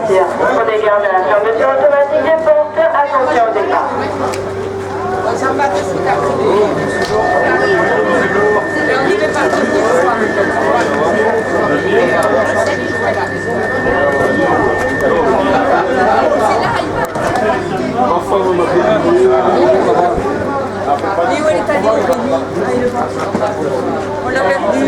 Prenez garde à la fermeture automatique des portes. Attention au départ. Et où elle est allée on l'a perdu.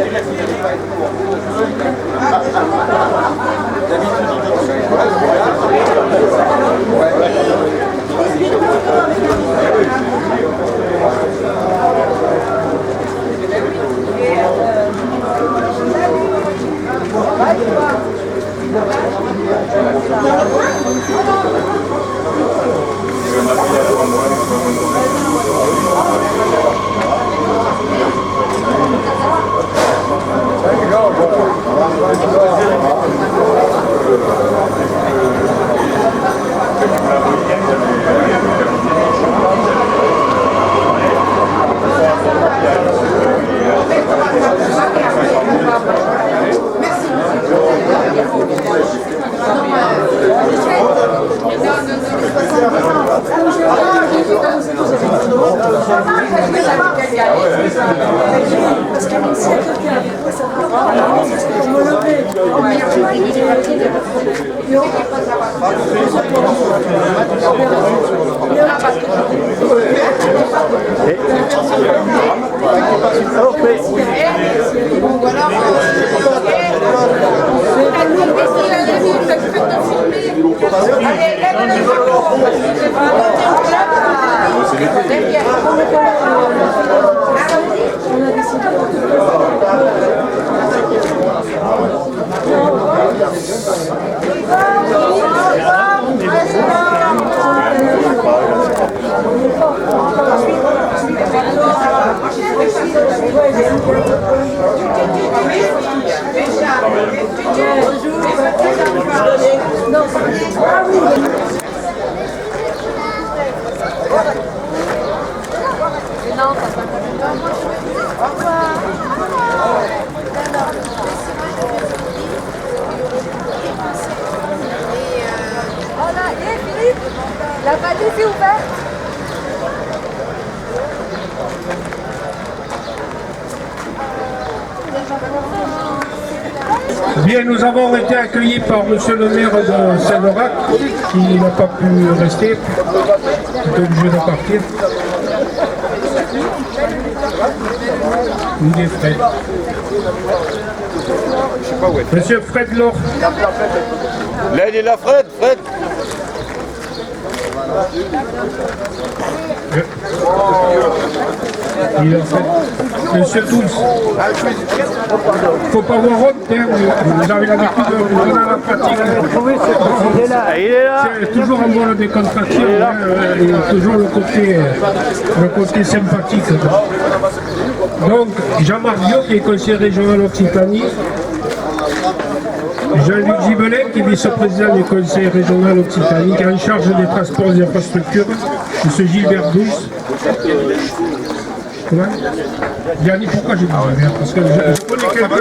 La valise est ouverte. Bien, nous avons été accueillis par monsieur le maire de Saint-Laurent qui n'a pas pu rester, il est obligé de partir. Il est Fred. Monsieur Fred Laure. Là, il est là, Fred. Il est en fait Monsieur Tous, faut pas avoir honte, hein, vous avez l'habitude de vous donner la pratique. C'est toujours un bon de contraction, hein, et toujours le côté sympathique. Donc, Jean-Marc Viot, qui est conseiller régional Occitanie, Jean-Luc Gibelin, qui est vice-président du conseil régional Occitanie, qui est en charge des transports et des infrastructures, M. Gilbert Douce. Comment Yannick, pourquoi j'ai dit Gilbert? Parce que je connais quelqu'un.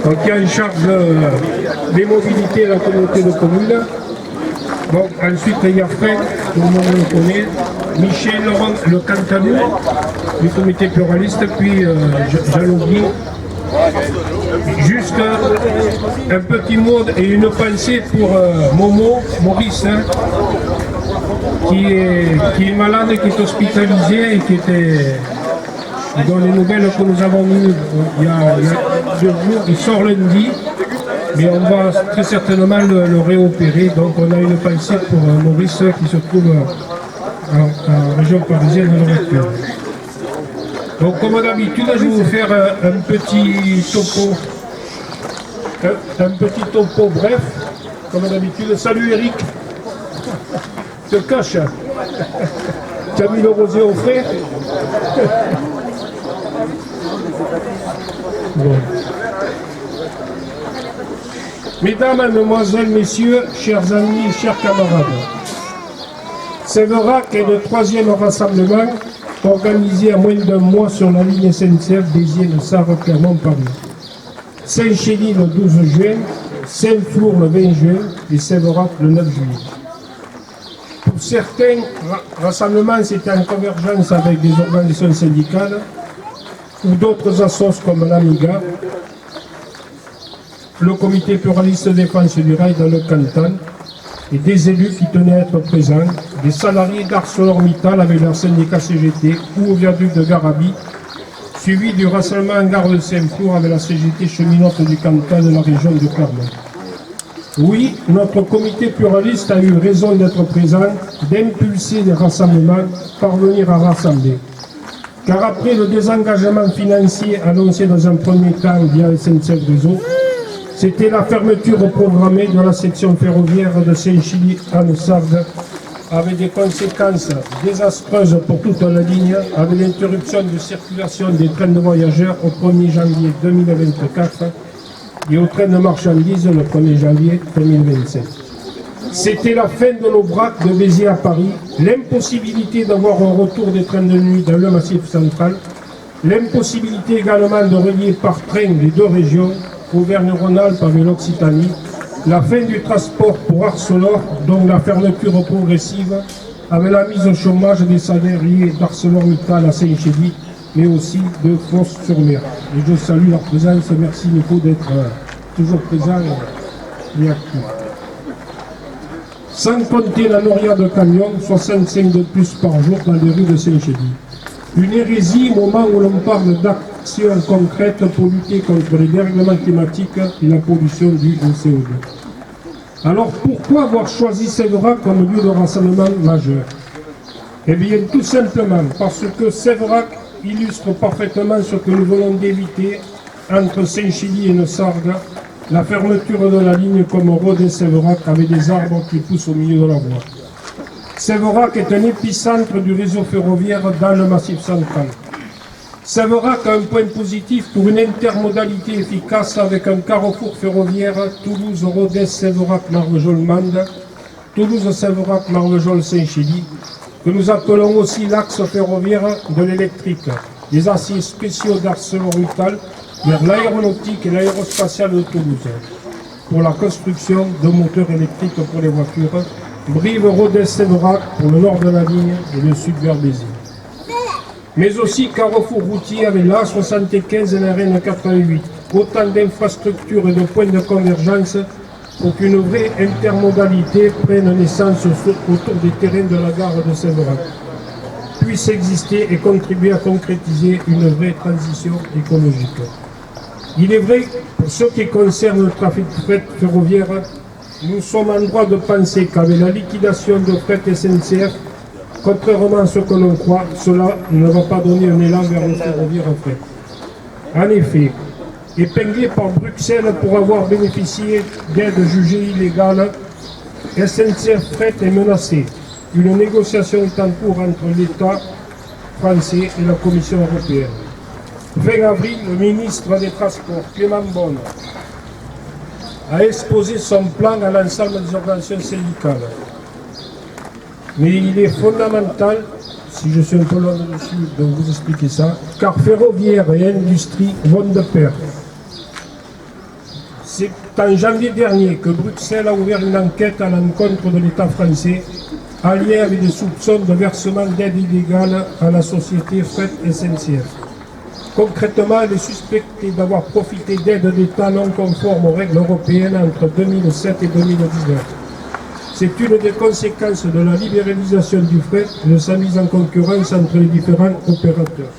Donc, qui est en charge des mobilités de la communauté de communes. Bon, ensuite, il y a Fred, tout le monde le connaît, Michel Laurent, le Cantalou, du comité pluraliste, puis Jalogui. Juste un petit mot et une pensée pour Maurice, hein, qui est malade, qui est hospitalisé et dont les nouvelles que nous avons eues il y a 2 jours, il sort lundi. Mais on va très certainement le réopérer. Donc on a une pensée pour Maurice qui se trouve en région parisienne à l'heure actuelle. Donc comme d'habitude, je vais vous faire un petit topo bref. Comme d'habitude, salut Eric. Te cache. Tu as mis le rosé au frais. Bon. Mesdames, Mademoiselles, Messieurs, chers amis, chers camarades, Sévérac est le 3e rassemblement organisé à moins d'un mois sur la ligne SNCF désienne Sarre-Clermont-Paris. Saint-Chély le 12 juin, Saint-Flour le 20 juin et Sévérac le 9 juillet. Pour certains rassemblements, c'était en convergence avec des organisations syndicales ou d'autres assos comme l'Amiga, le comité pluraliste de défense du rail dans le canton et des élus qui tenaient à être présents, des salariés d'ArcelorMittal avec leur syndicat CGT ou au viaduc de Garabi, suivi du rassemblement en gare de Saint-Flour avec la CGT cheminote du canton de la région de Clermont. Oui, notre comité pluraliste a eu raison d'être présent, d'impulser les rassemblements, parvenir à rassembler. Car après le désengagement financier annoncé dans un premier temps via SNCF Réseau, c'était la fermeture programmée de la section ferroviaire de Saint-Chély-Anne-Sarde avec des conséquences désastreuses pour toute la ligne, avec l'interruption de circulation des trains de voyageurs au 1er janvier 2024 et au train de marchandises le 1er janvier 2027. C'était la fin de l'Aubrac de Béziers à Paris, l'impossibilité d'avoir un retour des trains de nuit dans le Massif central, l'impossibilité également de relier par train les 2 régions, Auvergne-Rhône-Alpes avec l'Occitanie, la fin du transport pour Arcelor, donc la fermeture progressive, avec la mise au chômage des salariés d'ArcelorMittal à Saint-Chély, mais aussi de Fos-sur-Mer. Et je salue leur présence, merci Nico d'être toujours présent et actif. Sans compter la noria de camions, 65 de plus par jour dans les rues de Saint-Chély. Une hérésie au moment où l'on parle d'actions concrètes pour lutter contre les dérèglements climatiques et la pollution du CO2. Alors pourquoi avoir choisi Sévérac comme lieu de rassemblement majeur? Eh bien tout simplement parce que Sévérac illustre parfaitement ce que nous voulons d'éviter entre Saint-Chély et Neussargues, la fermeture de la ligne comme Rodez-Sévérac avec des arbres qui poussent au milieu de la voie. Sévérac est un épicentre du réseau ferroviaire dans le Massif central. Sévérac a un point positif pour une intermodalité efficace avec un carrefour ferroviaire Toulouse-Rodez-Sévérac-Marvejols-Mende, Toulouse-Sévérac-Marvejols-Saint-Chély, que nous appelons aussi l'axe ferroviaire de l'électrique, des aciers spéciaux d'ArcelorMittal vers l'aéronautique et l'aérospatiale de Toulouse, pour la construction de moteurs électriques pour les voitures, Brive-Rodez-Sévérac pour le nord de la ligne et le sud vers Béziers. Mais aussi carrefour routier avec l'A75 et la RN88. Autant d'infrastructures et de points de convergence pour qu'une vraie intermodalité prenne naissance autour des terrains de la gare de Sévérac, puisse exister et contribuer à concrétiser une vraie transition écologique. Il est vrai, pour ce qui concerne le trafic fret ferroviaire, nous sommes en droit de penser qu'avec la liquidation de fret SNCF, Contrairement à ce que l'on croit, cela ne va pas donner un élan vers le ferroviaire en fait. En effet, épinglé par Bruxelles pour avoir bénéficié d'aides jugées illégales, SNCF Fret est menacée. Une négociation est en cours entre l'État français et la Commission européenne. 20 avril, le ministre des Transports, Clément Beaune, a exposé son plan à l'ensemble des organisations syndicales. Mais il est fondamental, si je suis un peu loin dessus, de vous expliquer ça, car ferroviaire et industrie vont de pair. C'est en janvier dernier que Bruxelles a ouvert une enquête à l'encontre de l'État français, en lien avec des soupçons de versement d'aide illégale à la société Fret SNCF. Concrètement, elle est suspectée d'avoir profité d'aides d'État non conformes aux règles européennes entre 2007 et 2019. C'est une des conséquences de la libéralisation du fret et de sa mise en concurrence entre les différents opérateurs.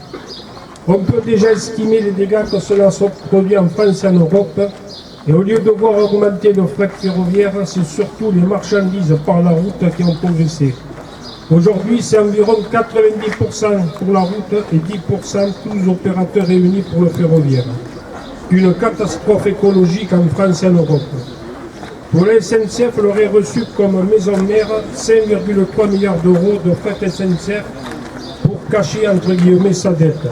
On peut déjà estimer les dégâts que cela se produit en France et en Europe, et au lieu de voir augmenter le fret ferroviaire, c'est surtout les marchandises par la route qui ont progressé. Aujourd'hui, c'est environ 90% pour la route et 10% tous les opérateurs réunis pour le ferroviaire. Une catastrophe écologique en France et en Europe. Pour la SNCF, elle aurait reçu comme maison mère 5,3 milliards d'euros de fret SNCF pour cacher entre guillemets sa dette.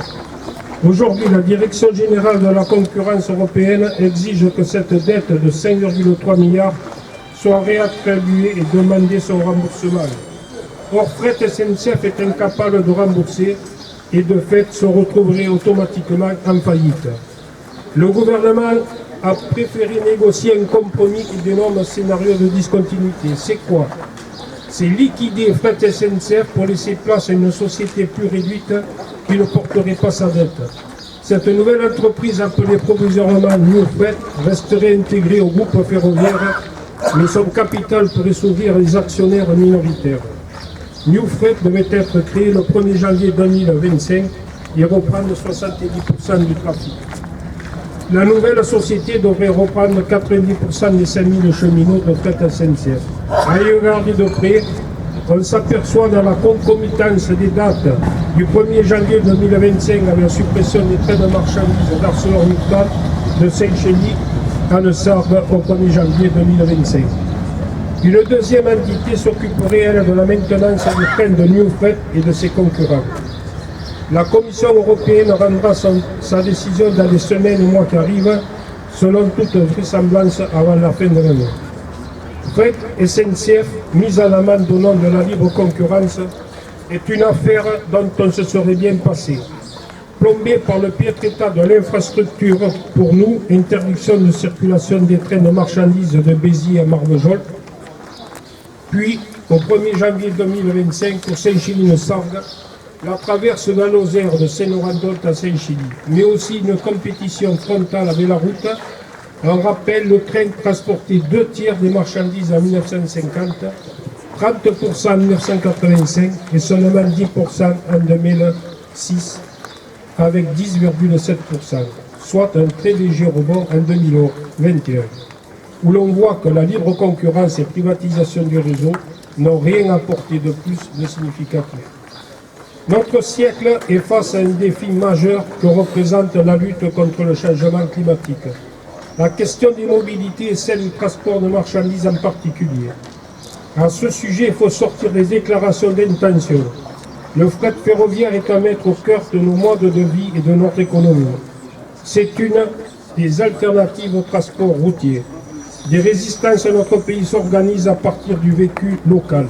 Aujourd'hui, la Direction générale de la concurrence européenne exige que cette dette de 5,3 milliards soit réattribuée et demander son remboursement. Or, Fret SNCF est incapable de rembourser et de fait se retrouverait automatiquement en faillite. Le gouvernement a préféré négocier un compromis qui dénomme un scénario de discontinuité. C'est quoi? C'est liquider Fret SNCF pour laisser place à une société plus réduite qui ne porterait pas sa dette. Cette nouvelle entreprise appelée provisoirement New Fret resterait intégrée au groupe ferroviaire, mais son capital pourrait s'ouvrir aux actionnaires minoritaires. New Fret devait être créé le 1er janvier 2025 et reprendre 70% du trafic. La nouvelle société devrait reprendre 90% des 5000 cheminots de Fret SNCF. À y regarder de près, on s'aperçoit dans la concomitance des dates du 1er janvier 2025 avec la suppression des trains de marchandises d'ArcelorMittal de Saint-Chély à Le Sable au 1er janvier 2025. Une deuxième entité s'occuperait, elle, de la maintenance des trains de New Fret et de ses concurrents. La Commission européenne rendra sa décision dans les semaines et mois qui arrivent, selon toute vraisemblance avant la fin de l'année. Fret SNCF, mise à l'amende au nom de la libre concurrence, est une affaire dont on se serait bien passé. Plombée par le piètre état de l'infrastructure, pour nous, interdiction de circulation des trains de marchandises de Béziers à Marvejols, puis, au 1er janvier 2025, pour Saint-Chili-le-Sargue, la traverse de la Lozère de Seine-Orandol à Saint-Chili, mais aussi une compétition frontale avec la route. On rappelle, le train transportait 2/3 des marchandises en 1950, 30% en 1985 et seulement 10% en 2006, avec 10,7%, soit un très léger rebond en 2021, où l'on voit que la libre concurrence et privatisation du réseau n'ont rien apporté de plus de significatif. Notre siècle est face à un défi majeur que représente la lutte contre le changement climatique. La question des mobilités est celle du transport de marchandises en particulier. À ce sujet, il faut sortir des déclarations d'intention. Le fret ferroviaire est à mettre au cœur de nos modes de vie et de notre économie. C'est une des alternatives au transport routier. Des résistances à notre pays s'organisent à partir du vécu local.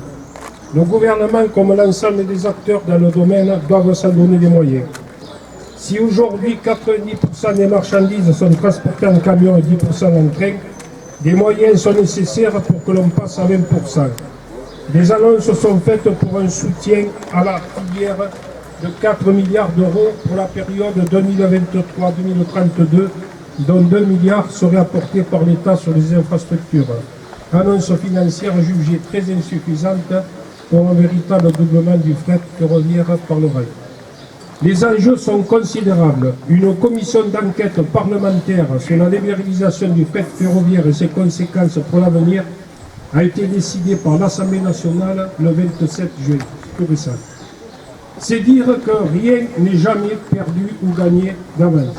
Le gouvernement, comme l'ensemble des acteurs dans le domaine, doivent s'en donner les moyens. Si aujourd'hui 90% des marchandises sont transportées en camion et 10% en train, des moyens sont nécessaires pour que l'on passe à 20%. Des annonces sont faites pour un soutien à la filière de 4 milliards d'euros pour la période 2023-2032, dont 2 milliards seraient apportés par l'État sur les infrastructures. Annonce financière jugée très insuffisante pour un véritable doublement du fret ferroviaire par le rail. Les enjeux sont considérables. Une commission d'enquête parlementaire sur la libéralisation du fret ferroviaire et ses conséquences pour l'avenir a été décidée par l'Assemblée nationale le 27 juin. tout récent. C'est dire que rien n'est jamais perdu ou gagné d'avance.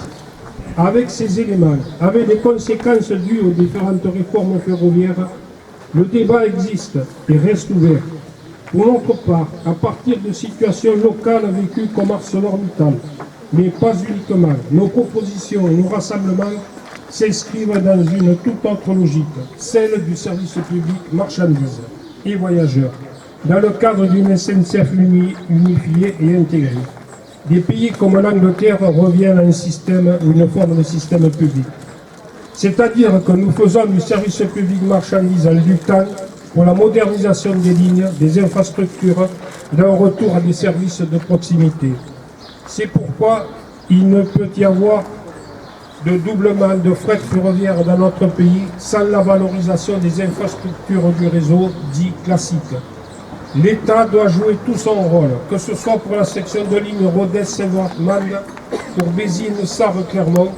Avec ces éléments, avec les conséquences dues aux différentes réformes ferroviaires, le débat existe et reste ouvert. Pour notre part, à partir de situations locales vécues comme ArcelorMittal, mais pas uniquement, nos propositions et nos rassemblements s'inscrivent dans une toute autre logique, celle du service public marchandises et voyageurs, dans le cadre d'une SNCF unifiée et intégrée. Des pays comme l'Angleterre reviennent à un système ou une forme de système public. C'est-à-dire que nous faisons du service public marchandises en luttant pour la modernisation des lignes, des infrastructures, d'un retour à des services de proximité. C'est pourquoi il ne peut y avoir de doublement de fret ferroviaire dans notre pays sans la valorisation des infrastructures du réseau dit classique. L'État doit jouer tout son rôle, que ce soit pour la section de ligne Rodez-Séverac-Mende, pour Bézines-Sarre-Clermont,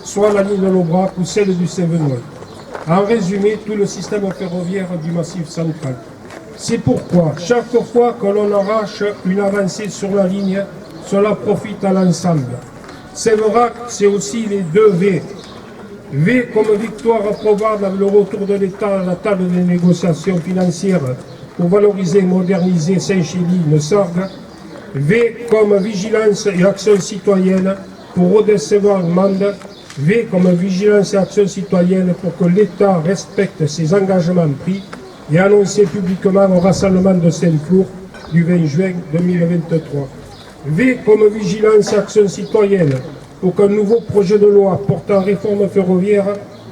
soit la ligne de l'Aubrac ou celle du Cévenois. En résumé, tout le système ferroviaire du Massif central. C'est pourquoi, chaque fois que l'on arrache une avancée sur la ligne, cela profite à l'ensemble. Séverac, c'est aussi les 2 V. V comme victoire probable avec le retour de l'État à la table des négociations financières pour valoriser et moderniser Saint-Chély-Sargues. V comme vigilance et action citoyenne pour Rodez-Séverac-Mende. V comme vigilance et action citoyenne pour que l'État respecte ses engagements pris et annoncés publiquement au rassemblement de Saint-Flour du 20 juin 2023. V comme vigilance et action citoyenne pour qu'un nouveau projet de loi portant réforme ferroviaire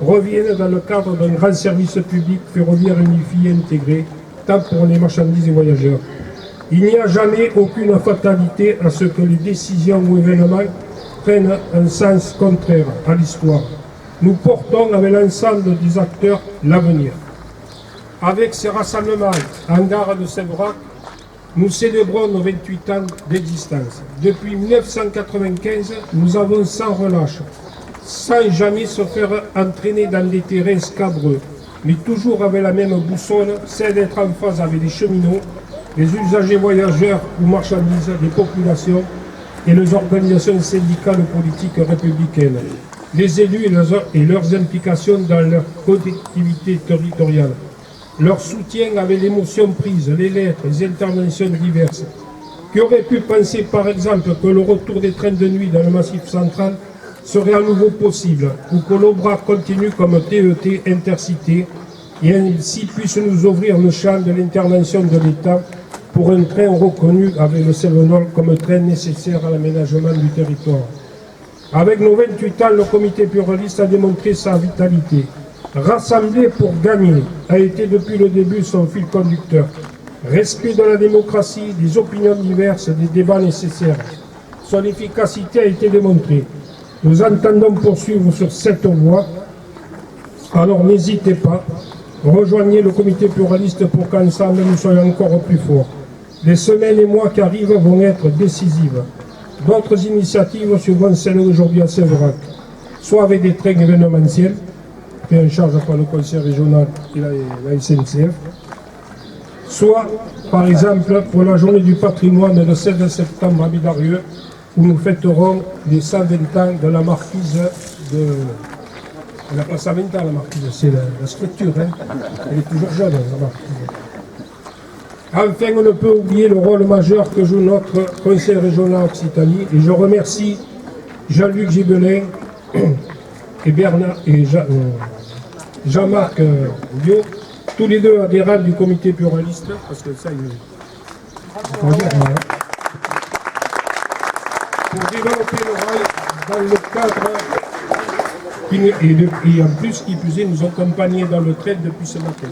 revienne dans le cadre d'un grand service public ferroviaire unifié intégré, tant pour les marchandises et voyageurs. Il n'y a jamais aucune fatalité à ce que les décisions ou événements prennent un sens contraire à l'histoire. Nous portons avec l'ensemble des acteurs l'avenir. Avec ces rassemblements en gare de Séverac, nous célébrons nos 28 ans d'existence. Depuis 1995, nous avons sans relâche, sans jamais se faire entraîner dans des terrains scabreux, mais toujours avec la même boussole, celle d'être en phase avec les cheminots, les usagers voyageurs ou marchandises, les populations et les organisations syndicales politiques républicaines, les élus et leurs implications dans leur collectivité territoriale, leur soutien avec l'émotion prise, les lettres, les interventions diverses. Qui aurait pu penser par exemple que le retour des trains de nuit dans le Massif central serait à nouveau possible, ou que l'Aubrac continue comme TET intercité et ainsi puisse nous ouvrir le champ de l'intervention de l'État pour un train reconnu avec le Cévenol comme train nécessaire à l'aménagement du territoire. Avec nos 28 ans, le comité pluraliste a démontré sa vitalité. Rassembler pour gagner a été depuis le début son fil conducteur. Respect de la démocratie, des opinions diverses, des débats nécessaires. Son efficacité a été démontrée. Nous entendons poursuivre sur cette voie. Alors n'hésitez pas, rejoignez le comité pluraliste pour qu'ensemble nous soyons encore plus forts. Les semaines et mois qui arrivent vont être décisives. D'autres initiatives suivront celles aujourd'hui à Séverac, soit avec des trains événementiels, pris en charge par le conseil régional et la SNCF, soit, par exemple, pour la journée du patrimoine le 16 septembre à Bidarieux, où nous fêterons les 120 ans de la marquise de... Elle n'a pas 120 ans, la marquise, c'est la structure, hein. Elle est toujours jeune, la marquise. Enfin, on ne peut oublier le rôle majeur que joue notre conseil régional Occitanie, et je remercie Jean-Luc Gibelin et Bernard et Jean-Marc Bio, tous les deux adhérents du comité pluraliste, parce que ça, pour développer le rail dans le cadre, et en plus, qui plus est, nous accompagner dans le train depuis ce matin.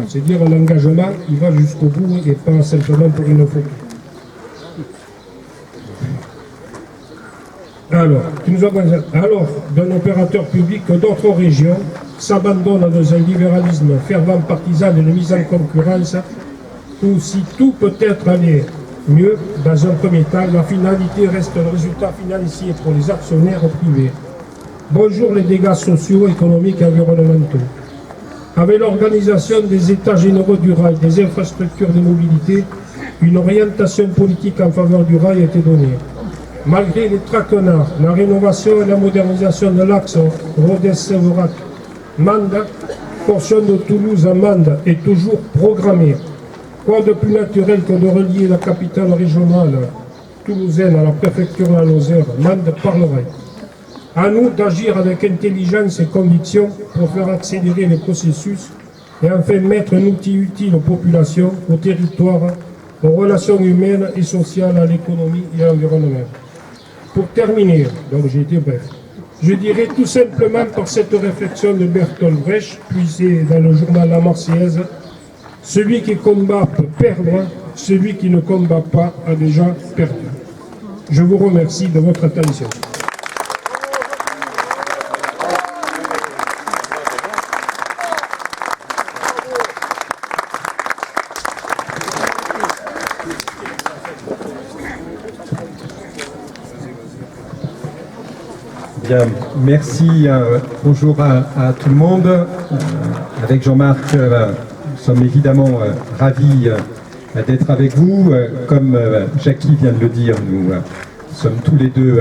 C'est dire l'engagement, il va jusqu'au bout et pas simplement pour une photo. Alors, d'un opérateur public, d'autres régions s'abandonnent dans un libéralisme fervent partisan de la mise en concurrence, où si tout peut être allé mieux, dans un premier temps, la finalité reste le résultat financier pour les actionnaires privés. Bonjour les dégâts sociaux, économiques et environnementaux. Avec l'organisation des États généraux du rail, des infrastructures de mobilité, une orientation politique en faveur du rail a été donnée. Malgré les traquenards, la rénovation et la modernisation de l'axe Rodez-Séverac-Mende, portion de Toulouse à Mende, est toujours programmée. Quoi de plus naturel que de relier la capitale régionale toulousaine à la préfecture de la Lozère, Mende par le rail. À nous d'agir avec intelligence et conviction pour faire accélérer les processus et enfin mettre un outil utile aux populations, aux territoires, aux relations humaines et sociales, à l'économie et à l'environnement. Pour terminer, donc j'ai été bref, je dirais tout simplement par cette réflexion de Bertolt Brecht, puisée dans le journal La Marseillaise, celui qui combat peut perdre, celui qui ne combat pas a déjà perdu. Je vous remercie de votre attention. Bien, merci. Bonjour à tout le monde. Avec Jean-Marc, nous sommes évidemment ravis d'être avec vous. Comme Jackie vient de le dire, nous sommes tous les deux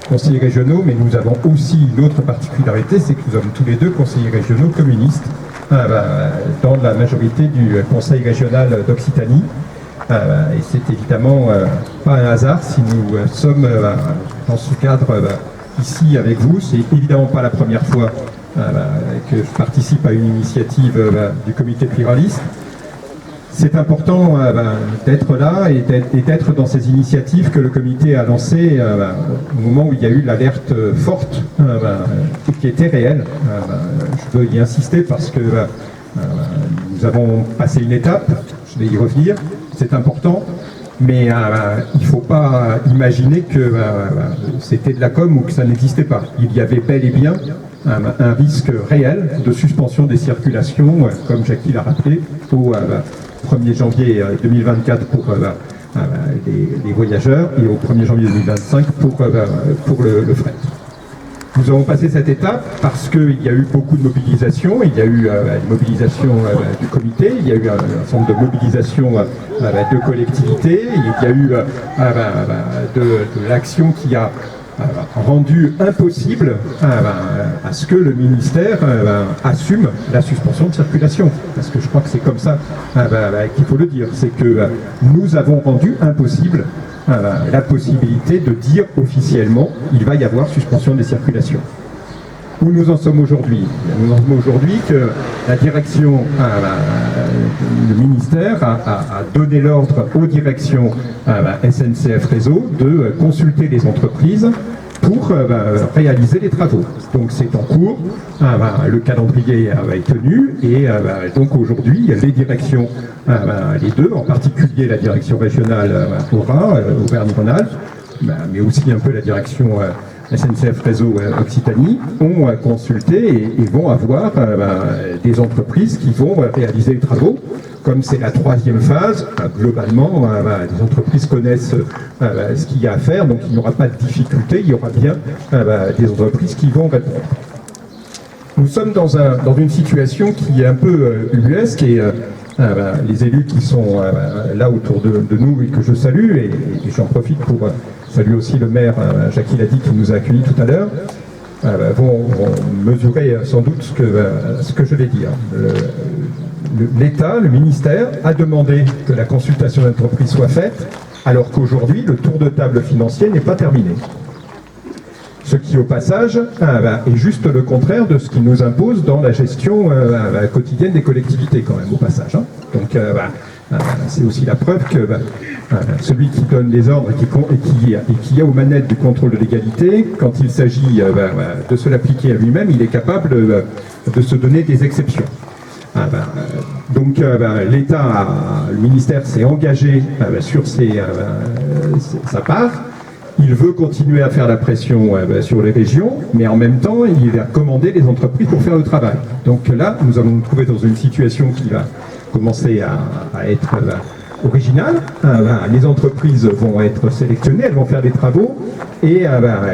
conseillers régionaux, mais nous avons aussi une autre particularité, c'est que nous sommes tous les deux conseillers régionaux communistes dans la majorité du conseil régional d'Occitanie. Et c'est évidemment pas un hasard si nous sommes dans ce cadre ici avec vous. C'est évidemment pas la première fois que je participe à une initiative du comité pluraliste. C'est important d'être là et d'être dans ces initiatives que le comité a lancées au moment où il y a eu l'alerte forte qui était réelle. Je veux y insister parce que nous avons passé une étape, je vais y revenir, c'est important. Mais il ne faut pas imaginer que c'était de la com ou que ça n'existait pas. Il y avait bel et bien un risque réel de suspension des circulations, comme Jackie l'a rappelé, au 1er janvier 2024 pour les voyageurs et au 1er janvier 2025 pour le fret. Nous avons passé cette étape parce qu'il y a eu beaucoup de mobilisations. Il y a eu une mobilisation du comité, il y a eu un certain nombre de mobilisations de collectivités, il y a eu de l'action qui a rendu impossible à ce que le ministère assume la suspension de circulation. Parce que je crois que c'est comme ça qu'il faut le dire. C'est que nous avons rendu impossible la possibilité de dire officiellement il va y avoir suspension des circulations. Où nous en sommes aujourd'hui? Nous en sommes aujourd'hui que la direction, le ministère a donné l'ordre aux directions SNCF Réseau de consulter les entreprises pour réaliser les travaux. Donc c'est en cours, le calendrier est tenu et donc aujourd'hui les directions, les deux, en particulier la direction régionale Auvergne-Rhône-Alpes, mais aussi un peu la direction SNCF Réseau Occitanie, ont consulté et vont avoir des entreprises qui vont réaliser les travaux. Comme c'est la troisième phase, globalement, les entreprises connaissent ce qu'il y a à faire, donc il n'y aura pas de difficulté, il y aura bien des entreprises qui vont répondre. Nous sommes dans une situation qui est un peu ubuesque et les élus qui sont là autour de nous et que je salue, et j'en profite pour saluer aussi le maire, Jackie l'a dit, qui nous a accueillis tout à l'heure, vont mesurer sans doute ce que je vais dire. L'État, le ministère, a demandé que la consultation d'entreprise soit faite, alors qu'aujourd'hui, le tour de table financier n'est pas terminé. Ce qui, au passage, est juste le contraire de ce qui nous impose dans la gestion quotidienne des collectivités, quand même, au passage. Hein. Donc, c'est aussi la preuve que celui qui donne les ordres et qui est aux manettes du contrôle de légalité, quand il s'agit de se l'appliquer à lui-même, il est capable de se donner des exceptions. Donc l'État, le ministère s'est engagé sur sa part. Il veut continuer à faire la pression sur les régions, mais en même temps, il va commander les entreprises pour faire le travail. Donc là, nous allons nous trouver dans une situation qui va commencer à être original. Les entreprises vont être sélectionnées, elles vont faire des travaux et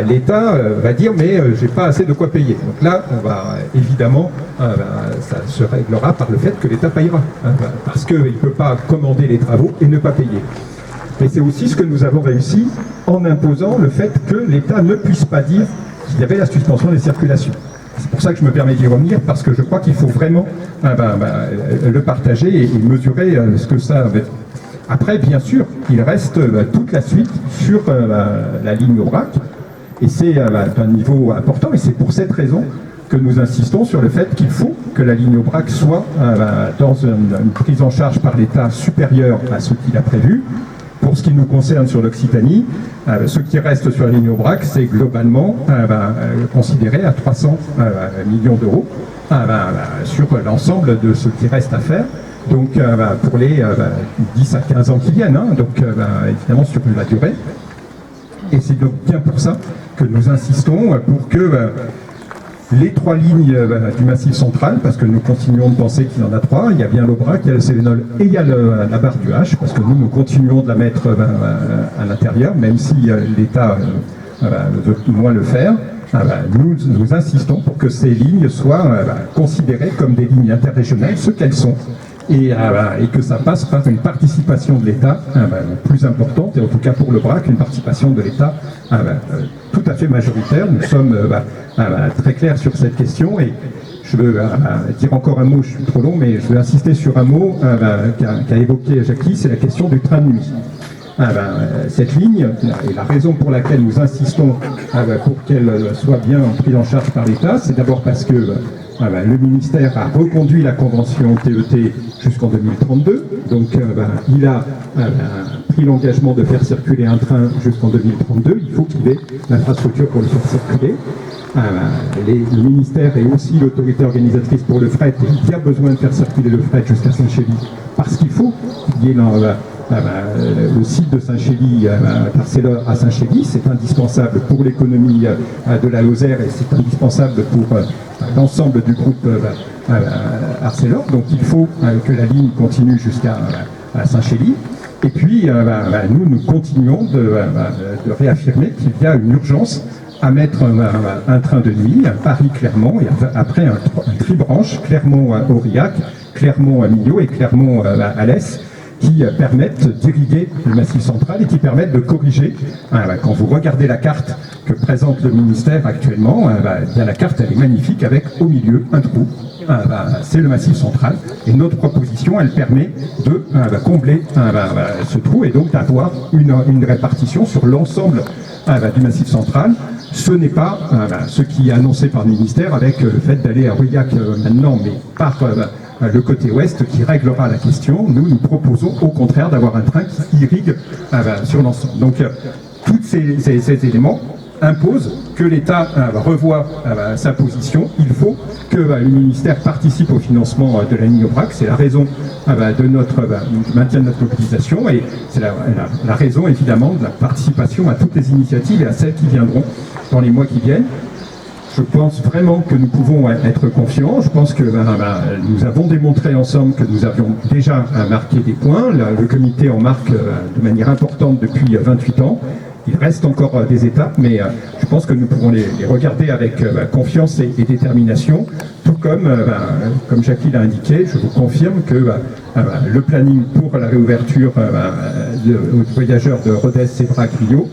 l'État va dire mais j'ai pas assez de quoi payer. Donc là, on va évidemment, ça se réglera par le fait que l'État payera, parce qu'il ne peut pas commander les travaux et ne pas payer. Mais c'est aussi ce que nous avons réussi en imposant le fait que l'État ne puisse pas dire qu'il y avait la suspension des circulations. C'est pour ça que je me permets d'y revenir, parce que je crois qu'il faut vraiment le partager et mesurer ce que ça veut dire. Après, bien sûr, il reste toute la suite sur la ligne Aubrac, et c'est un niveau important, et c'est pour cette raison que nous insistons sur le fait qu'il faut que la ligne Aubrac soit dans une prise en charge par l'État supérieure à ce qu'il a prévu. Pour ce qui nous concerne sur l'Occitanie, ce qui reste sur la ligne Aubrac, c'est globalement considéré à 300 millions d'euros sur l'ensemble de ce qui reste à faire. Donc pour les 10 à 15 ans qui viennent, donc évidemment sur la durée. Et c'est donc bien pour ça que nous insistons pour que les 3 lignes du Massif central, parce que nous continuons de penser qu'il y en a 3, il y a bien l'Aubrac, il y a le Cévenol et il y a la barre du H, parce que nous continuons de la mettre à l'intérieur, même si l'État veut moins le faire. Nous insistons pour que ces lignes soient considérées comme des lignes interrégionales, ce qu'elles sont, et que ça passe par une participation de l'État plus importante, et en tout cas pour le BRAC, une participation de l'État tout à fait majoritaire. Nous sommes très clairs sur cette question, et je veux dire encore un mot, je suis trop long, mais je veux insister sur un mot qu'a évoqué Jackie, c'est la question du train de nuit. Cette ligne, et la raison pour laquelle nous insistons pour qu'elle soit bien prise en charge par l'État, c'est d'abord parce que le ministère a reconduit la convention TET jusqu'en 2032, donc il a pris l'engagement de faire circuler un train jusqu'en 2032, il faut qu'il ait l'infrastructure pour le faire circuler. Le ministère est aussi l'autorité organisatrice pour le fret, et il y a besoin de faire circuler le fret jusqu'à Saint-Chély, parce qu'il faut qu'il y ait le site de Saint-Chély, Arcelor à Saint-Chély, c'est indispensable pour l'économie de la Lozère et c'est indispensable pour l'ensemble du groupe Arcelor. Donc il faut que la ligne continue jusqu'à Saint-Chély. Et puis nous continuons de réaffirmer qu'il y a une urgence à mettre un train de nuit, Paris-Clermont, et après un tribranche, Clermont-Aurillac, Clermont-Millau et Clermont-Alès, qui permettent d'irriguer le Massif central et qui permettent de corriger. Quand vous regardez la carte que présente le ministère actuellement, bien la carte elle est magnifique avec au milieu un trou. C'est le Massif central et notre proposition elle permet de combler ce trou et donc d'avoir une répartition sur l'ensemble du Massif central. Ce n'est pas ce qui est annoncé par le ministère avec le fait d'aller à Aurillac maintenant, mais par le côté ouest qui réglera la question. Nous proposons au contraire d'avoir un train qui irrigue sur l'ensemble. Donc tous ces éléments imposent que l'État revoie sa position. Il faut que le ministère participe au financement de la ligne Aubrac. C'est la raison de notre maintien de notre mobilisation et c'est la raison évidemment de la participation à toutes les initiatives et à celles qui viendront dans les mois qui viennent. Je pense vraiment que nous pouvons être confiants. Je pense que nous avons démontré ensemble que nous avions déjà marqué des points. Le comité en marque de manière importante depuis 28 ans. Il reste encore des étapes, mais je pense que nous pouvons les regarder avec confiance et détermination. Tout comme Jackie l'a indiqué, je vous confirme que le planning pour la réouverture aux voyageurs de Rodez, Sévrac, Rio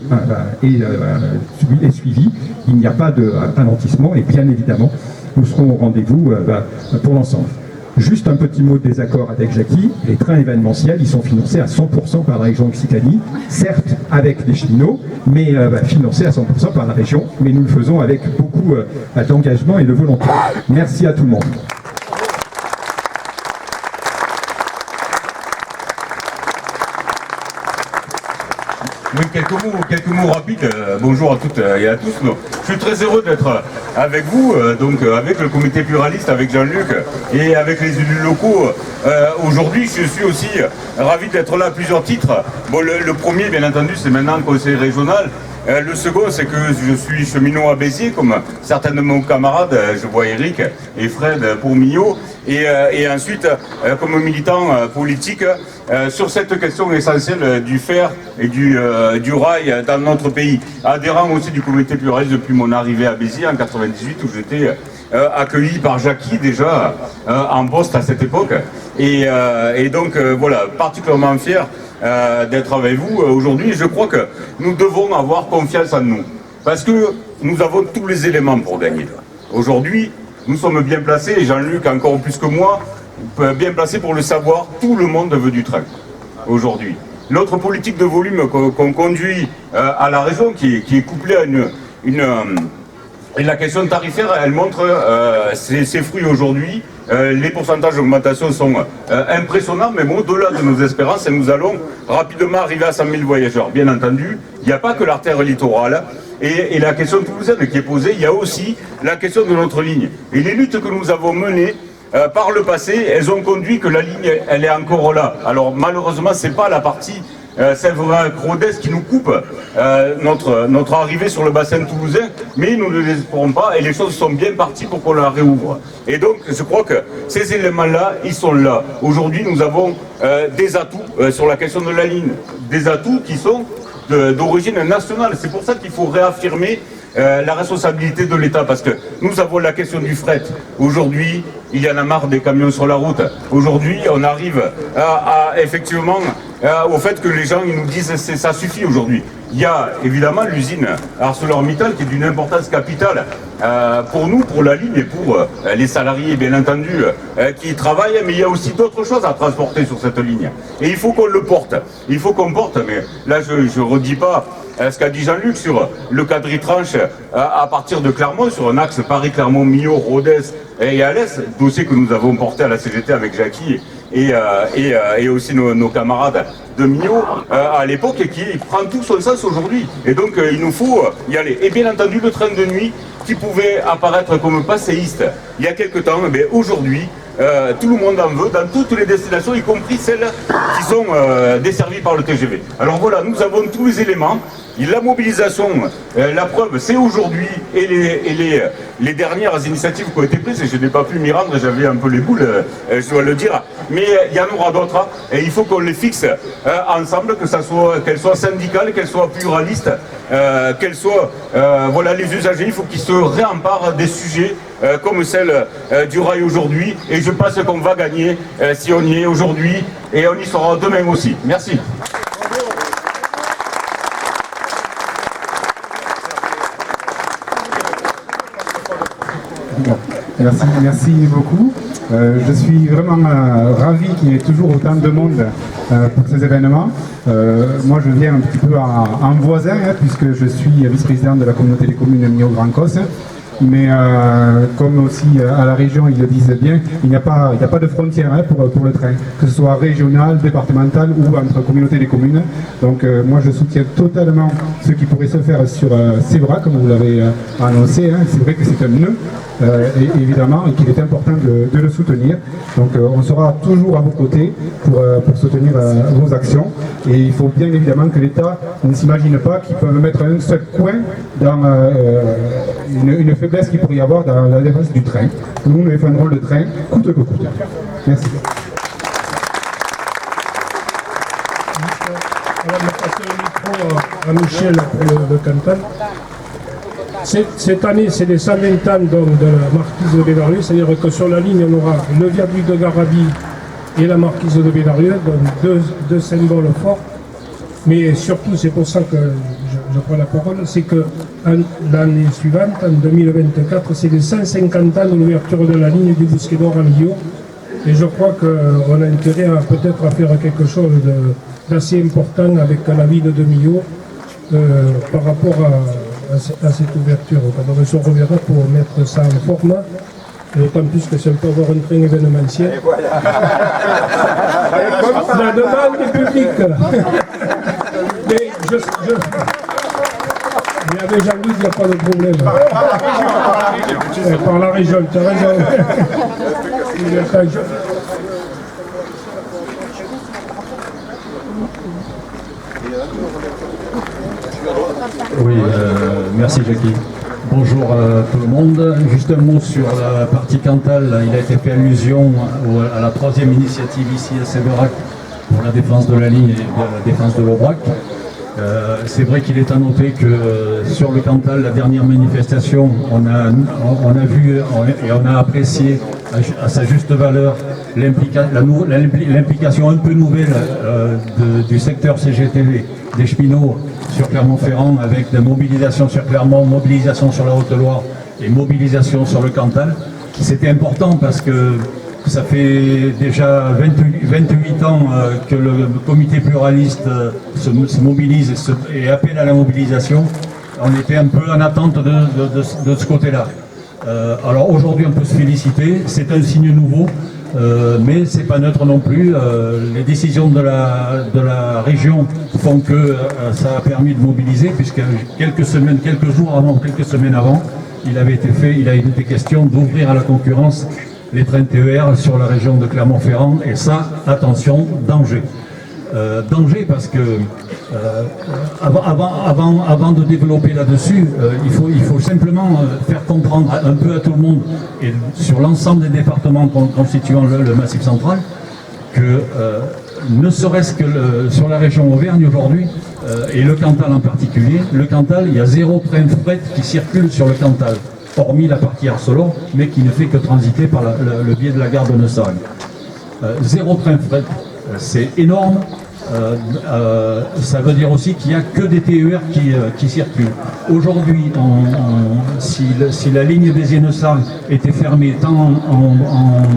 est suivi. Il n'y a pas de ralentissement et bien évidemment, nous serons au rendez-vous pour l'ensemble. Juste un petit mot de désaccord avec Jackie, les trains événementiels, ils sont financés à 100% par la région Occitanie, certes avec les cheminots, mais financés à 100% par la région, mais nous le faisons avec beaucoup d'engagement et de volonté. Merci à tout le monde. Oui, quelques mots rapides. Bonjour à toutes et à tous. Je suis très heureux d'être avec vous, donc avec le comité pluraliste, avec Jean-Luc et avec les élus locaux. Aujourd'hui, je suis aussi ravi d'être là à plusieurs titres. Bon, le premier, bien entendu, c'est maintenant le conseil régional. Le second, c'est que je suis cheminot à Béziers, comme certains de mes camarades, je vois Eric et Fred pour Millau, et ensuite comme militant politique sur cette question essentielle du fer et du rail dans notre pays. Adhérent aussi du comité pluraliste depuis mon arrivée à Béziers en 98, où j'étais accueilli par Jackie déjà en poste à cette époque. Et donc voilà, particulièrement fier d'être avec vous aujourd'hui. Je crois que nous devons avoir confiance en nous, parce que nous avons tous les éléments pour gagner. Aujourd'hui, nous sommes bien placés, et Jean-Luc encore plus que moi, bien placés pour le savoir, tout le monde veut du train aujourd'hui. Notre politique de volume qu'on conduit à la région, qui est couplée à et la question tarifaire, elle montre ses fruits aujourd'hui. Les pourcentages d'augmentation sont impressionnants, mais au-delà de nos espérances, et nous allons rapidement arriver à 100 000 voyageurs. Bien entendu, il n'y a pas que l'artère littorale et la question toulousaine qui est posée, il y a aussi la question de notre ligne. Et les luttes que nous avons menées par le passé, elles ont conduit que la ligne, elle est encore là. Alors malheureusement, ce n'est pas la partie Sèvres-Rodez qui nous coupe notre arrivée sur le bassin toulousain, mais nous ne les espérons pas et les choses sont bien parties pour qu'on la réouvre. Et donc je crois que ces éléments-là, ils sont là. Aujourd'hui, nous avons des atouts sur la question de la ligne, des atouts qui sont d'origine nationale. C'est pour ça qu'il faut réaffirmer la responsabilité de l'État, parce que nous avons la question du fret. Aujourd'hui, il y en a marre des camions sur la route. Aujourd'hui, on arrive effectivement au fait que les gens ils nous disent ça suffit aujourd'hui. Il y a évidemment l'usine ArcelorMittal qui est d'une importance capitale pour nous, pour la ligne et pour les salariés bien entendu qui y travaillent, mais il y a aussi d'autres choses à transporter sur cette ligne. Et il faut qu'on le porte. Il faut qu'on porte, mais là je ne redis pas ce qu'a dit Jean-Luc sur le quadritranche à partir de Clermont, sur un axe Paris-Clermont-Millau, Rodez et Alès, dossier que nous avons porté à la CGT avec Jackie et aussi nos camarades de Millau à l'époque, et qui prend tout son sens aujourd'hui. Et donc il nous faut y aller. Et bien entendu le train de nuit qui pouvait apparaître comme passéiste il y a quelque temps, mais aujourd'hui tout le monde en veut dans toutes les destinations, y compris celles qui sont desservies par le TGV. Alors voilà, nous avons tous les éléments. La mobilisation, la preuve, c'est aujourd'hui, et les dernières initiatives qui ont été prises, et je n'ai pas pu m'y rendre, j'avais un peu les boules, je dois le dire, mais il y en aura d'autres, et il faut qu'on les fixe ensemble, qu'elles soient syndicales, qu'elles soient pluralistes, qu'elles soient, voilà, les usagers, il faut qu'ils se réemparent des sujets comme celle du rail aujourd'hui, et je pense qu'on va gagner si on y est aujourd'hui, et on y sera demain aussi. Merci. Merci beaucoup. Je suis vraiment ravi qu'il y ait toujours autant de monde pour ces événements. Moi, je viens un petit peu en voisin, puisque je suis vice-président de la communauté des communes Millau-Grand-Cos. Mais comme aussi à la région, ils le disent bien, il n'y a pas de frontière pour le train, que ce soit régional, départemental ou entre communautés des communes. Donc moi je soutiens totalement ce qui pourrait se faire sur Sèvres, comme vous l'avez annoncé. C'est vrai que c'est un nœud, évidemment, et qu'il est important de le soutenir. Donc on sera toujours à vos côtés pour soutenir vos actions. Et il faut bien évidemment que l'État ne s'imagine pas qu'il peut mettre un seul coin dans une faiblesse qu'il pourrait y avoir dans la défense du train. Nous défendrons le train coûte que coûte. Merci. On va passer le micro à Michel pour le canton. Cette année, c'est les 120 ans donc, de la marquise de Bédarieux, c'est-à-dire que sur la ligne, on aura le viaduc de Garabi et la marquise de Bédarieux, donc deux symboles forts. Mais surtout, c'est pour ça que je prends la parole, c'est que l'année suivante, en 2024, c'est les 150 ans de l'ouverture de la ligne du Bousquet d'Or à Millau. Et je crois qu'on a intérêt peut-être à faire quelque chose d'assez important avec la ville de Millau par rapport à cette ouverture. Alors on se reverra pour mettre ça en format. D'autant plus que si on peut avoir un train événementiel. La demande est publique. Mais mais avec Jean-Luc, il n'y a pas de problème. Par la région, tu as raison. Oui, merci Jackie. Bonjour à tout le monde. Juste un mot sur la partie Cantal. Il a été fait allusion à la troisième initiative ici à Séverac pour la défense de la ligne et la défense de l'Aubrac. C'est vrai qu'il est à noter que sur le Cantal, la dernière manifestation, on a vu et on a apprécié à sa juste valeur l'implication un peu nouvelle du secteur CGT des cheminots sur Clermont-Ferrand, avec des mobilisations sur Clermont, mobilisation sur la Haute-Loire et mobilisation sur le Cantal. C'était important parce que ça fait déjà 28 ans que le comité pluraliste se mobilise et appelle à la mobilisation. On était un peu en attente de ce côté-là. Alors aujourd'hui on peut se féliciter, c'est un signe nouveau, mais c'est pas neutre non plus. Les décisions de la région font que ça a permis de mobiliser, puisque quelques semaines avant, il a été question d'ouvrir à la concurrence les trains TER sur la région de Clermont-Ferrand, et ça, attention, danger. Danger parce que avant de développer là-dessus, il faut simplement faire comprendre un peu à tout le monde, et sur l'ensemble des départements constituant le Massif central, que ne serait-ce que sur la région Auvergne aujourd'hui, et le Cantal en particulier, le Cantal, il y a 0 train fret qui circule sur le Cantal, hormis la partie Arcelor, mais qui ne fait que transiter par le biais de la gare de Neussargues. 0 train fret, c'est énorme. Ça veut dire aussi qu'il n'y a que des TER qui circulent. Aujourd'hui, si la ligne Béziers-Neussargues était fermée tant en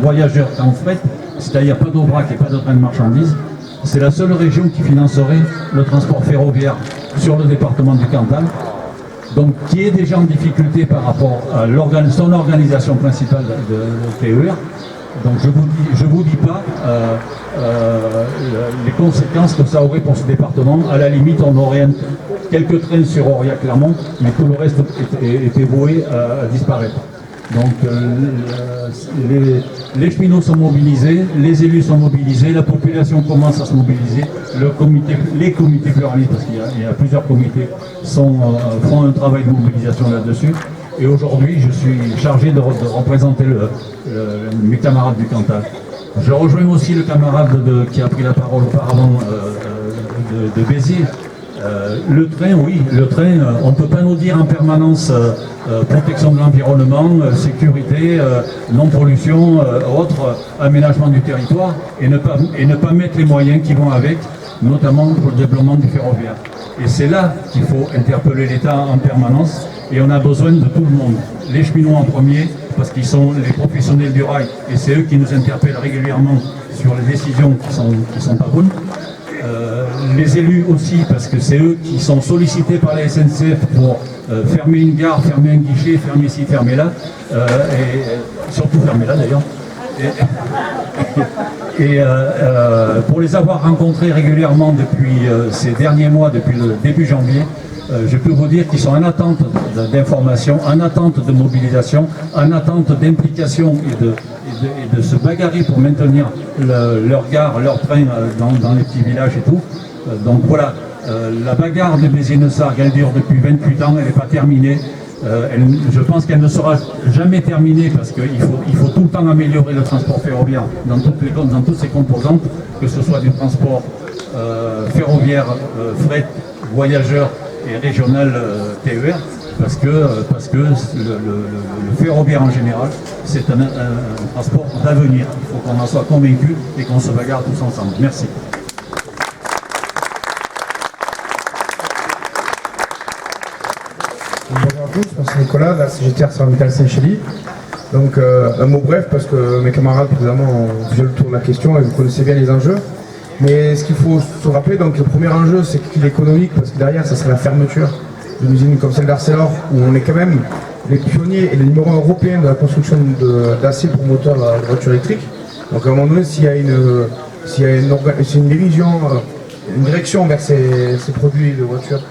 voyageurs qu'en fret, c'est-à-dire pas d'Aubrac et pas de train de marchandises, c'est la seule région qui financerait le transport ferroviaire sur le département du Cantal, donc qui est déjà en difficulté par rapport à son organisation principale de TER. Donc je vous dis pas les conséquences que ça aurait pour ce département. À la limite, on aurait quelques trains sur Aurillac-Clermont, mais tout le reste était voué à disparaître. Donc les cheminots sont mobilisés, les élus sont mobilisés, la population commence à se mobiliser, les comités pluralistes, parce qu'il y a plusieurs comités, font un travail de mobilisation là-dessus. Et aujourd'hui, je suis chargé de représenter mes camarades du Cantal. Je rejoins aussi le camarade qui a pris la parole auparavant de Béziers. Le train, oui, on ne peut pas nous dire en permanence protection de l'environnement, sécurité, non-pollution, autres, aménagement du territoire, et ne pas mettre les moyens qui vont avec, notamment pour le développement du ferroviaire. Et c'est là qu'il faut interpeller l'État en permanence, et on a besoin de tout le monde. Les cheminots en premier, parce qu'ils sont les professionnels du rail, et c'est eux qui nous interpellent régulièrement sur les décisions qui sont pas bonnes. Les élus aussi, parce que c'est eux qui sont sollicités par la SNCF pour fermer une gare, fermer un guichet, fermer ci, fermer là, et surtout fermer là d'ailleurs. Et pour les avoir rencontrés régulièrement depuis ces derniers mois, depuis le début janvier, je peux vous dire qu'ils sont en attente d'informations, en attente de mobilisation, en attente d'implication et de se bagarrer pour maintenir leur gare, leur train dans les petits villages et tout. Donc voilà, la bagarre de Béziers-Neussargues, elle dure depuis 28 ans, elle n'est pas terminée. Je pense qu'elle ne sera jamais terminée parce qu'il faut tout le temps améliorer le transport ferroviaire dans toutes ses composantes, que ce soit du transport ferroviaire, fret, voyageurs et régional TER, parce que le ferroviaire en général, c'est un transport d'avenir. Il faut qu'on en soit convaincu et qu'on se bagarre tous ensemble. Merci. Bonjour à tous, moi c'est Nicolas, de la CGT ArcelorMittal Saint-Chély. Donc un mot bref parce que mes camarades précédemment ont fait le tour de la question et vous connaissez bien les enjeux. Mais ce qu'il faut se rappeler, donc le premier enjeu c'est qu'il est économique parce que derrière ça serait la fermeture d'une usine comme celle d'Arcelor où on est quand même les pionniers et les numéros 1 européens de la construction d'acier pour moteur de voiture électrique. Donc à un moment donné, s'il y a une direction vers ces produits de voiture,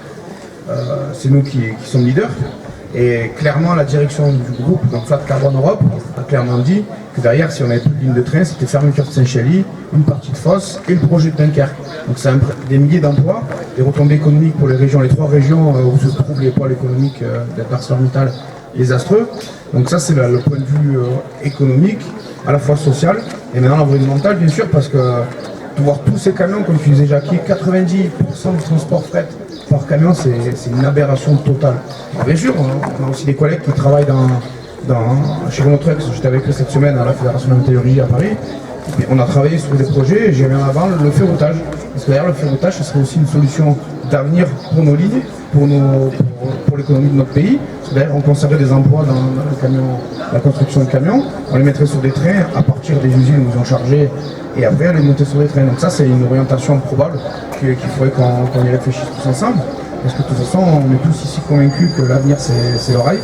c'est nous qui sommes leaders. Et clairement, la direction du groupe, donc Flat Carbon Europe, a clairement dit que derrière, si on n'avait plus de ligne de train, c'était fermeture de Saint-Chély, une partie de Fosse et le projet de Dunkerque. Donc c'est des milliers d'emplois, des retombées économiques pour les régions, les 3 régions où se trouvent les pôles économiques d'ArcelorMittal désastreux. Donc ça, c'est le point de vue économique, à la fois social et maintenant environnemental, bien sûr, parce que de voir tous ces camions, comme tu disais Jackie, 90% du transport fret par camion, c'est une aberration totale. Alors, bien sûr, on a aussi des collègues qui travaillent chez Renault Trucks, j'étais avec eux cette semaine à la Fédération de la métallurgie à Paris. Et on a travaillé sur des projets, et j'ai mis en avant le ferroutage. Parce que d'ailleurs, le ferroutage, ce serait aussi une solution d'avenir pour nos lignes, pour l'économie de notre pays. Parce que d'ailleurs, on conserverait des emplois dans la construction de camions. On les mettrait sur des trains à partir des usines où ils ont chargé, et après, on les monter sur des trains. Donc ça, c'est une orientation probable qu'il faudrait qu'on y réfléchisse tous ensemble. Parce que de toute façon, on est tous ici convaincus que l'avenir, c'est le rail.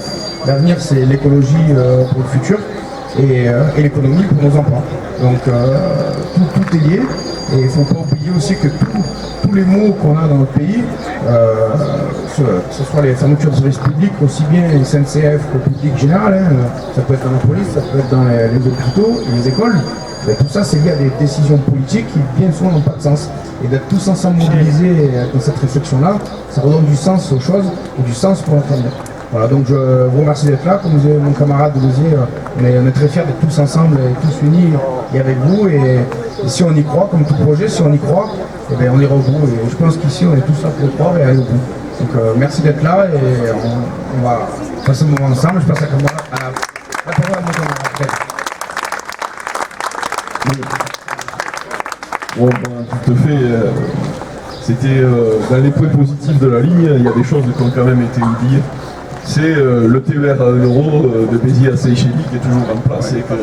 L'avenir, c'est l'écologie pour le futur et l'économie pour nos emplois. Donc tout est lié. Et il ne faut pas oublier aussi que tous les maux qu'on a dans notre pays, que ce soit les fermetures de services publics, aussi bien les SNCF qu'au public général, ça peut être dans la police, ça peut être dans les hôpitaux et les écoles, et tout ça c'est lié à des décisions politiques qui bien souvent n'ont pas de sens. Et d'être tous ensemble mobilisés dans cette réflexion-là, ça redonne du sens aux choses et du sens pour notre avenir. Voilà, donc je vous remercie d'être là. Comme disait mon camarade Olivier, on est très fiers d'être tous ensemble et tous unis et avec vous. Et si on y croit, comme tout projet, si on y croit, eh bien, on ira au bout. Et je pense qu'ici, on est tous là pour y croire et aller au bout. Donc merci d'être là et on va passer un moment ensemble. Je passe la parole à mon camarade. Bon, tout à fait. C'était dans les points positifs de la ligne, il y a des choses qui ont quand même été oubliées. C'est le TER à 1 euro de Béziers à Saint-Chély qui est toujours en place et que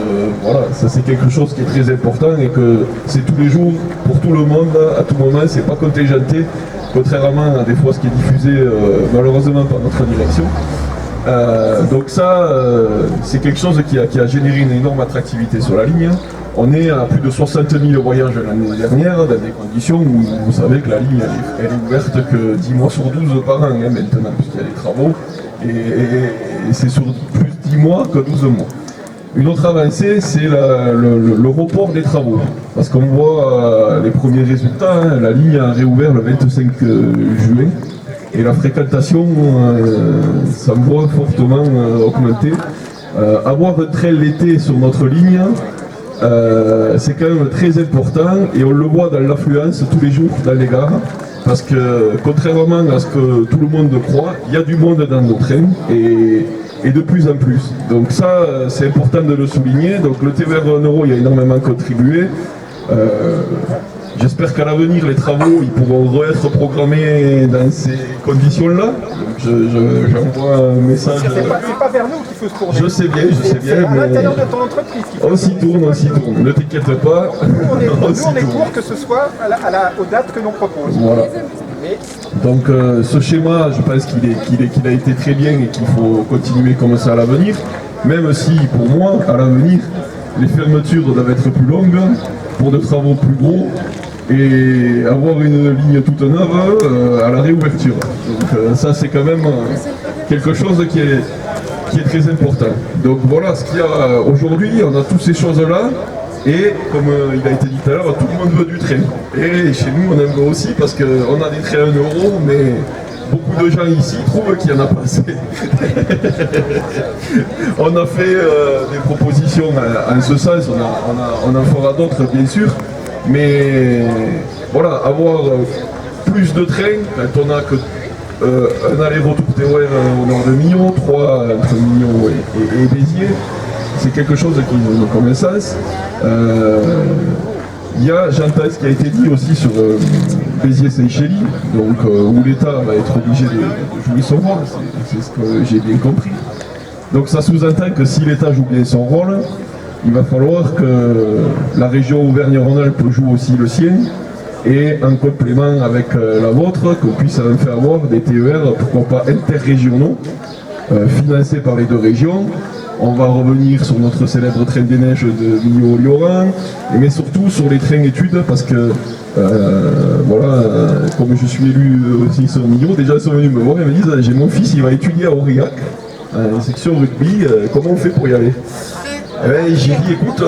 voilà, ça c'est quelque chose qui est très important et que c'est tous les jours pour tout le monde, à tout moment, c'est pas contingenté, contrairement à des fois ce qui est diffusé malheureusement par notre direction. Donc ça, c'est quelque chose qui a généré une énorme attractivité sur la ligne. On est à plus de 60 000 voyages l'année dernière, dans des conditions où vous savez que la ligne elle est ouverte que 10 mois sur 12 par an maintenant, puisqu'il y a des travaux, et c'est sur plus 10 mois que 12 mois. Une autre avancée, c'est le report des travaux, parce qu'on voit les premiers résultats, la ligne a réouvert le 25 juin, et la fréquentation semble fortement augmenter. Avoir un train l'été sur notre ligne, c'est quand même très important et on le voit dans l'affluence tous les jours dans les gares parce que contrairement à ce que tout le monde croit, il y a du monde dans nos trains et de plus en plus. Donc ça c'est important de le souligner. Donc le TER 1 euro il a énormément contribué. J'espère qu'à l'avenir, les travaux ils pourront être programmés dans ces conditions-là. J'envoie un message. C'est pas vers nous qu'il faut se tourner. Je sais bien. C'est à l'intérieur de ton entreprise qu'il faut. On s'y tourne. Ne t'inquiète pas. Nous, on est pour que ce soit aux dates que l'on propose. Voilà. Donc ce schéma, je pense qu'il a été très bien et qu'il faut continuer comme ça à l'avenir. Même si, pour moi, à l'avenir, les fermetures doivent être plus longues, pour des travaux plus gros, et avoir une ligne toute neuve à la réouverture. Donc ça c'est quand même quelque chose qui est très important. Donc voilà ce qu'il y a aujourd'hui, on a toutes ces choses-là, et comme il a été dit tout à l'heure, tout le monde veut du train. Et chez nous on aime aussi parce qu'on a des trains à 1 euro, mais beaucoup de gens ici trouvent qu'il n'y en a pas assez. On a fait des propositions en ce sens, on en fera d'autres bien sûr, mais voilà, avoir plus de trains quand on a que un aller-retour TER au nord de Millau, 3 entre Millau et Béziers, c'est quelque chose qui nous comme un sens. Il y a, j'entends ce qui a été dit aussi sur Béziers-Saint-Chély, donc où l'État va être obligé de jouer son rôle, c'est ce que j'ai bien compris. Donc ça sous-entend que si l'État joue bien son rôle, il va falloir que la région Auvergne-Rhône-Alpes joue aussi le sien, et en complément avec la vôtre, qu'on puisse enfin avoir des TER, pourquoi pas interrégionaux, financés par les 2 régions. On va revenir sur notre célèbre train des neiges de Millau-Lioran, mais surtout sur les trains études, parce que voilà, comme je suis élu aussi sur Millau, déjà ils sont venus me voir et me disent j'ai mon fils, il va étudier à Aurillac. section rugby, comment on fait pour y aller? Eh ben, j'ai dit, écoute,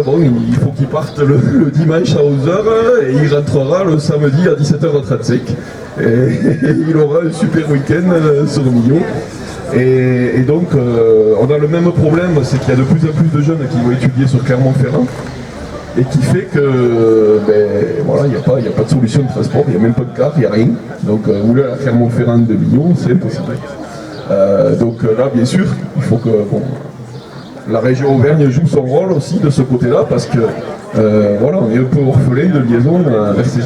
bon, il faut qu'il parte le dimanche à 11h et il rentrera le samedi à 17h35. Et il aura un super week-end sur Millau. Et donc, on a le même problème, c'est qu'il y a de plus en plus de jeunes qui vont étudier sur Clermont-Ferrand. Et qui fait que, ben, voilà, il n'y a pas de solution de transport, il n'y a même pas de car, il n'y a rien. Donc, rouler à Clermont-Ferrand de Millau, c'est impossible. Donc là, bien sûr, il faut que la région Auvergne joue son rôle aussi de ce côté-là, parce que voilà, on est un peu orphelin de liaison vers ces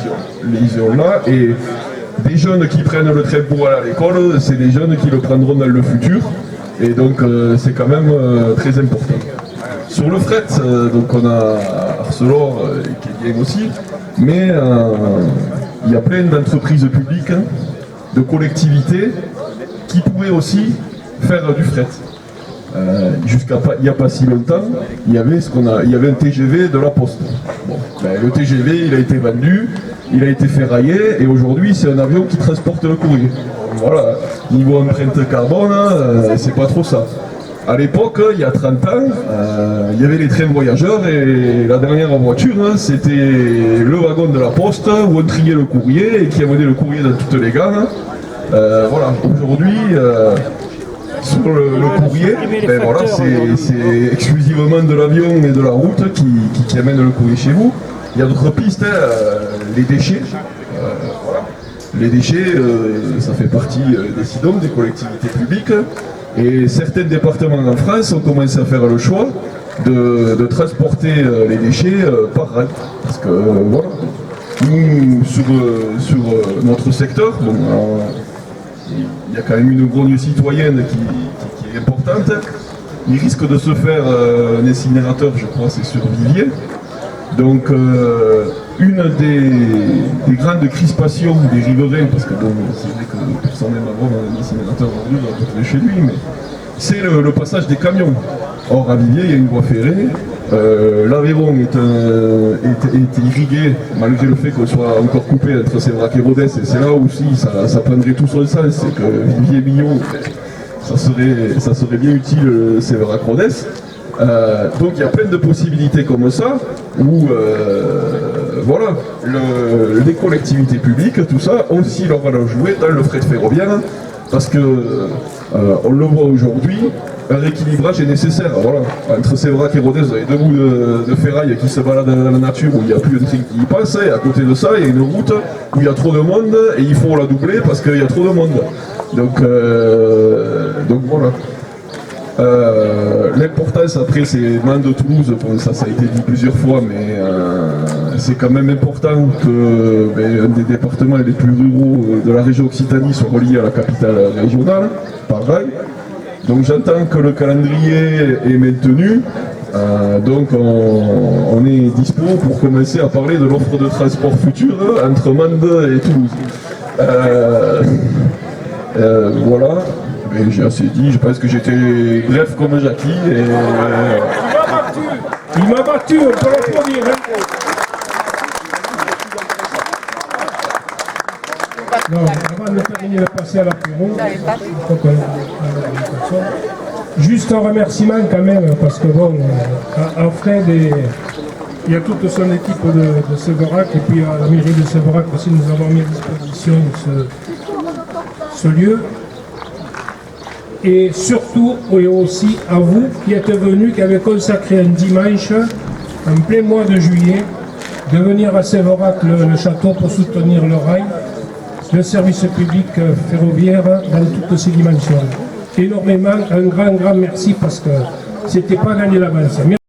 liaisons-là. Et des jeunes qui prennent le train pour aller à l'école, c'est des jeunes qui le prendront dans le futur. Et donc, c'est quand même très important. Sur le fret, donc on a Arcelor qui est bien aussi, mais il y a plein d'entreprises publiques, de collectivités qui pourraient aussi faire du fret. Jusqu'à il n'y a pas si longtemps, il y avait un TGV de la Poste. Bon, ben, le TGV, il a été vendu, il a été ferraillé, et aujourd'hui c'est un avion qui transporte le courrier. Voilà, niveau empreinte carbone, c'est pas trop ça. À l'époque, il y a 30 ans, il y avait les trains voyageurs et la dernière voiture, c'était le wagon de la Poste où on triait le courrier et qui amenait le courrier dans toutes les gares. Voilà, aujourd'hui, sur le courrier, ben voilà, c'est exclusivement de l'avion et de la route qui amène le courrier chez vous. Il y a d'autres pistes, les déchets. Voilà. Les déchets, ça fait partie des SIDOM, des collectivités publiques. Et certains départements en France ont commencé à faire le choix de transporter les déchets par rail. Parce que voilà, nous, sur notre secteur, bon, il y a quand même une grogne citoyenne qui est importante. Il risque de se faire un incinérateur, je crois, c'est sur Viviers. Donc, une des grandes crispations des riverains, parce que bon, c'est vrai que personne n'aime avoir un incinérateur aujourd'hui dans tout chez lui, mais c'est le passage des camions. Or, à Viviers, il y a une voie ferrée. L'Aveyron est irrigué, malgré le fait qu'on soit encore coupé entre Séverac et Rodez, et c'est là aussi ça prendrait tout son sens, c'est que Viviers-Millau, ça serait bien utile Séverac-Rodez. Donc il y a plein de possibilités comme ça, où voilà, les collectivités publiques, tout ça, ont aussi leur rôle à jouer dans le fret ferroviaire, parce que on le voit aujourd'hui, un rééquilibrage est nécessaire. Voilà. Entre Séverac et Rodez, vous avez deux bouts de ferraille qui se baladent dans la nature où il n'y a plus un train qui y passe, et à côté de ça, il y a une route où il y a trop de monde et il faut la doubler parce qu'il y a trop de monde. Donc voilà. L'importance après c'est Mans de Toulouse, bon, ça a été dit plusieurs fois, mais c'est quand même important que un des départements les plus ruraux de la région Occitanie soit relié à la capitale régionale, par rail. Donc j'entends que le calendrier est maintenu, donc on est dispo pour commencer à parler de l'offre de transport future entre Mende et Toulouse. Voilà. J'ai assez dit, je pense que j'étais bref comme Jackie et... Il m'a battu, on peut l'applaudir. Non, avant de terminer de passer à l'apéro, juste un remerciement quand même, parce que bon, à Fred, il y a toute son équipe de Séverac, et puis à la mairie de Séverac aussi, nous avons mis à disposition ce lieu. Et surtout, et aussi à vous qui êtes venus, qui avez consacré un dimanche, en plein mois de juillet, de venir à Séverac, le château, pour soutenir le rail, le service public ferroviaire dans toutes ses dimensions. Énormément, un grand merci, parce que c'était pas gagné l'avance.